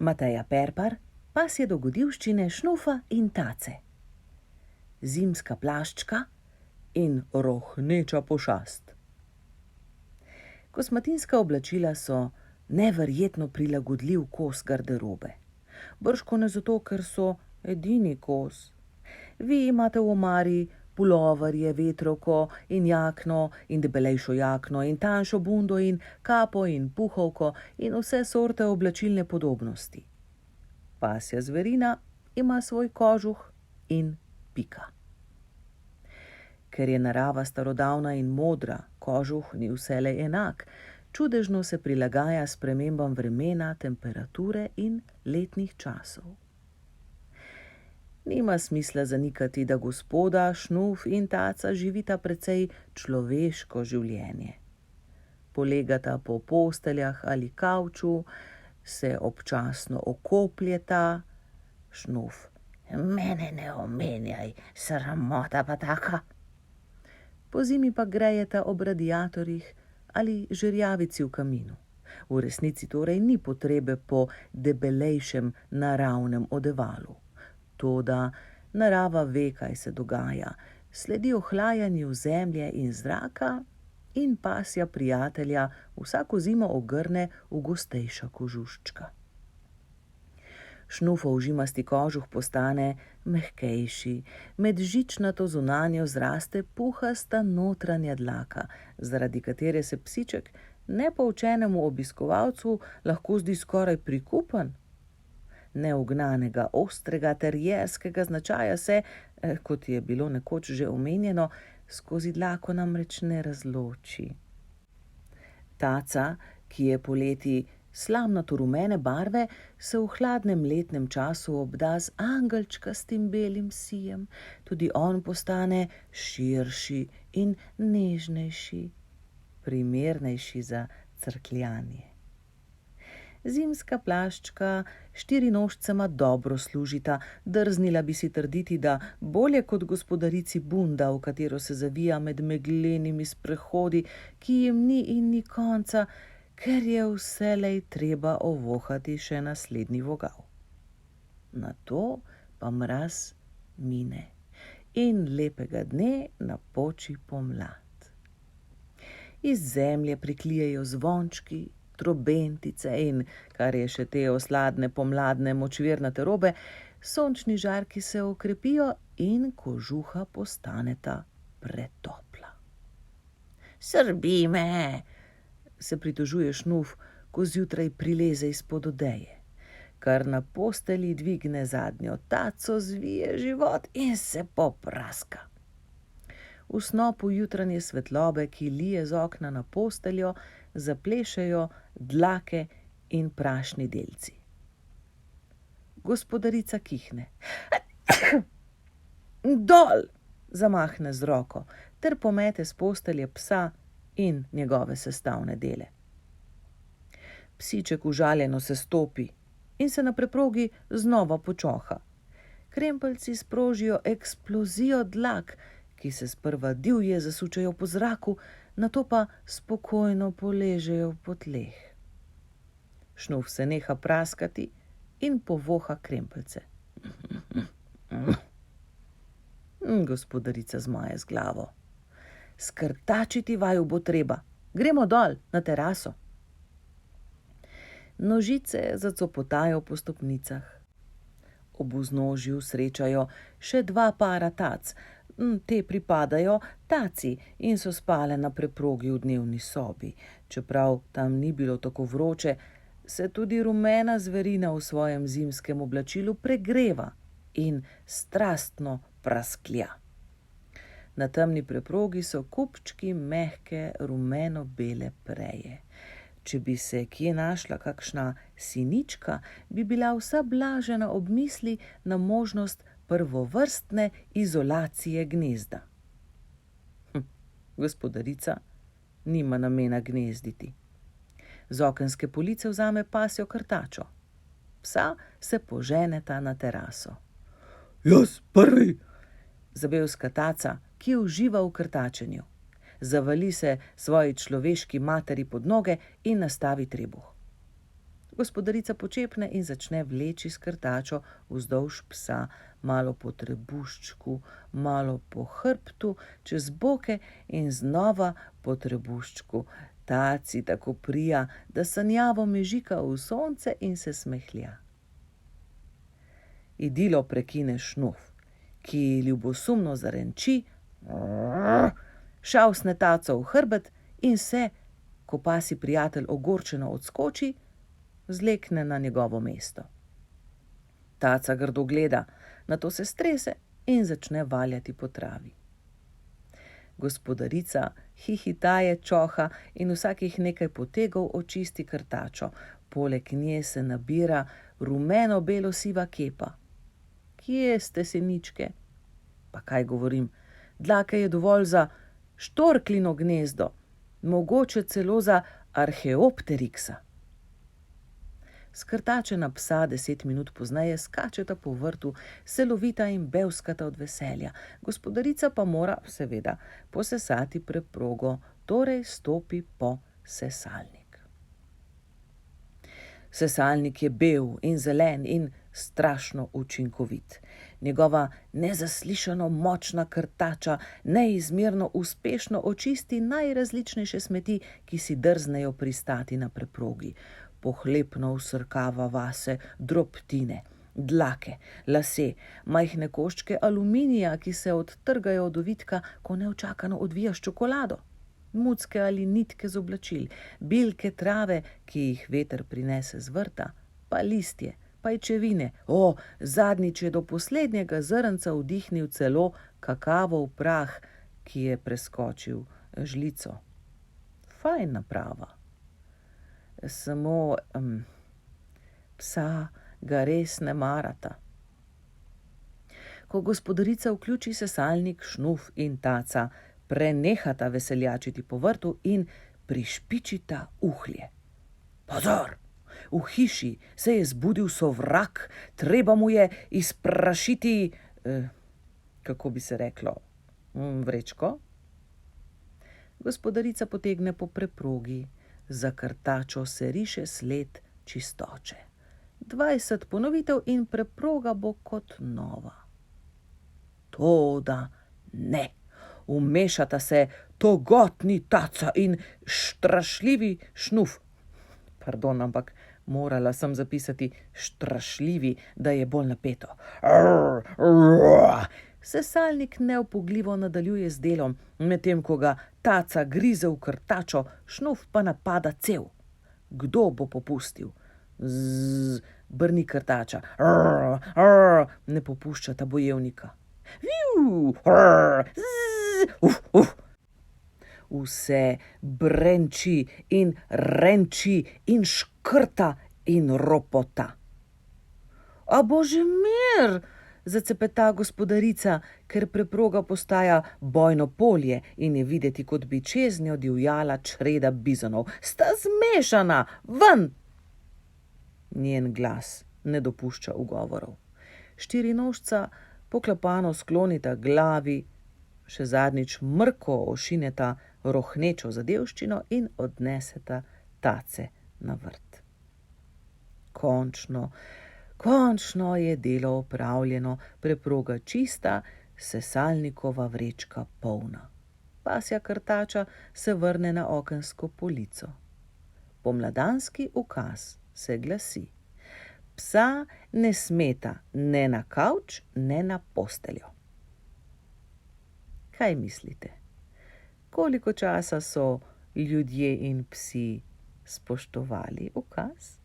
Mateja Perpar, pasje dogodivščine Šnufa in Tace. Zimska plaščka in rohneča pošast. Kosmatinska oblačila so neverjetno prilagodljiv kos garderobe. Bržkone zato, ker so edini kos. Vi imate v omari puloverje, vetrovko in jakno in debelejšo jakno in tanjšo bundo in kapo in puhovko in vse sorte oblačilne podobnosti. Pasja zverina ima svoj kožuh in pika. Ker je narava starodavna in modra, kožuh ni vselej enak, čudežno se prilagaja spremembam vremena, temperature in letnih časov. Nima smisla zanikati, da gospoda, Šnuf in Taca živita precej človeško življenje. Polegata po posteljah ali kavču, se občasno okopljeta. Šnuf: "Mene ne omenjaj, sramota pa taka." Pozimi pa grejeta ob radiatorjih ali žerjavici v kaminu. V resnici torej ni potrebe po debelejšem naravnem odevalu. Toda narava ve, kaj se dogaja, sledi ohlajanju zemlje in zraka in pasja prijatelja vsako zimo ogrne v gostejša kožuščka. Šnufov žimasti kožuh postane mehkejši, med žičnato zunanjo zraste puhasta notranja dlaka, zaradi katere se psiček nepoučenemu obiskovalcu lahko zdi skoraj prikupen. Neugnanega, ostrega, terjerskega značaja se, kot je bilo nekoč že omenjeno, skozi dlako namreč ne razloči. Taca, ki je poleti slamnato rumene barve, se v hladnem letnem času obda z angelčkastim belim sijem. Tudi on postane širši in nežnejši, primernejši za crkljanje. Zimska plaščka štirinožcema dobro služita, drznila bi si trditi, da bolje kot gospodarici bunda, v katero se zavija med meglenimi sprehodi, ki jim ni in ni konca, ker je vselej treba ovohati še naslednji vogal. Nato pa mraz mine in lepega dne napoči pomlad. Iz zemlje priklijejo zvončki, trobentice in, kar je še te osladne pomladne močvirnate robe, sončni žarki se okrepijo in kožuha postaneta pretopla. "Srbi me," se pritožuje Šnuf, ko zjutraj prileze izpod odeje. Kar na postelji dvigne zadnjo taco, zvije život in se popraska. V snopu jutranje svetlobe, ki lije z okna na posteljo, zaplešejo dlake in prašni delci. Gospodarica kihne. "Dol!" zamahne z roko ter pomete s postelje psa in njegove sestavne dele. Psiček užaljeno se stopi in se na preprogi znova počoha. Krempeljci sprožijo eksplozijo dlak, ki se sprva divje zasučejo po zraku, nato pa spokojno poležejo po tleh. Šnuf se neha praskati in povoha krempeljce. Gospodarica zmaje z glavo. "Skrtačiti vaju bo treba. Gremo dol na teraso." Nožice zacopotajo po stopnicah. Ob vznožju srečajo še dva para tac. Te pripadajo Taci in so spale na preprogi v dnevni sobi. Čeprav tam ni bilo tako vroče, se tudi rumena zverina v svojem zimskem oblačilu pregreva in strastno prasklja. Na temni preprogi so kupčki mehke rumeno-bele preje. Če bi se kje našla kakšna sinička, bi bila vsa blažena ob misli na možnost prvovrstne izolacije gnezda. Gospodarica nima namena gnezditi. Z okenske police vzame pasjo krtačo. Psa se poženeta na teraso. "Jaz prvi!" zabevska Taca, ki uživa v krtačenju. Zavali se svoji človeški materi pod noge in nastavi trebuh. Gospodarica počepne in začne vleči s krtačo vzdolž psa, malo po trebuščku, malo po hrbtu, čez boke in znova po trebuščku. Taci tako prija, da sanjavo mežika v sonce in se smehlja. Idilo prekine Šnuf, ki ljubosumno zarenči, šavsne taco v hrbet in se, ko pasji prijatelj ogorčeno odskoči, zlekne na njegovo mesto. Taca grdo gleda, nato se strese in začne valjati po travi. Gospodarica hihitaje čoha in vsakih nekaj potegov očisti krtačo, poleg nje se nabira rumeno-belo-siva kepa. Kje ste, seničke? Pa kaj govorim, dlake je dovolj za štorklino gnezdo, mogoče celo za arheopteriksa. Skrtačena psa 10 minut pozneje skačeta po vrtu, selovita in bevskata od veselja. Gospodarica pa mora, seveda, posesati preprogo, torej stopi po sesalnik. Sesalnik je bel in zelen in strašno učinkovit. Njegova nezaslišano močna krtača neizmerno uspešno očisti najrazličnejše smeti, ki si drznejo pristati na preprogi. Pohlepno vsrkava vase drobtine, dlake, lase, majhne koščke aluminija, ki se odtrgajo od ovitka, ko neučakano odvijaš čokolado, mucke ali nitke z oblačil, bilke trave, ki jih veter prinese z vrta, pa listje, pajčevine. Zadnjič je do poslednjega zrnca vdihnil celo kakavov prah, ki je preskočil žlico. Fajn naprava. Samo psa ga res ne marata. Ko gospodarica vključi sesalnik, Šnuf in Taca prenehata veseljačiti po vrtu in prišpičita uhlje. Pozor! V hiši se je zbudil sovrag, treba mu je izprašiti, kako bi se reklo, vrečko. Gospodarica potegne po preprogi, za krtačo se riše sled čistoče. 20 ponovitev in preproga bo kot nova. Toda ne, vmešata se togotni Taca in strašljivi Šnuf. Pardon, ampak morala sem zapisati strašljivi, da je bolj napeto. Sesalnik neupogljivo nadaljuje z delom, medtem ko ga Taca grize v krtačo, Šnuf pa napada cel. Kdo bo popustil? Brni krtača. Ne popuščata bojevnika. Vse brenči in renči in škrta in ropota. A bože mir! Zacepeta gospodarica, ker preproga postaja bojno polje in je videti, kot bi čez njo divjala čreda bizonov. Sta zmešana, ven! Njen glas ne dopušča ugovorov. Štirinožca poklapano sklonita glavi, še zadnjič mrko ošineta rohnečo zadevščino in odneseta Tace na vrt. Končno je delo opravljeno, preproga čista, sesalnikova vrečka polna. Pasja krtača se vrne na okensko polico. Pomladanski ukaz se glasi: psa ne smeta ne na kavč, ne na posteljo. Kaj mislite? Koliko časa so ljudje in psi spoštovali ukaz?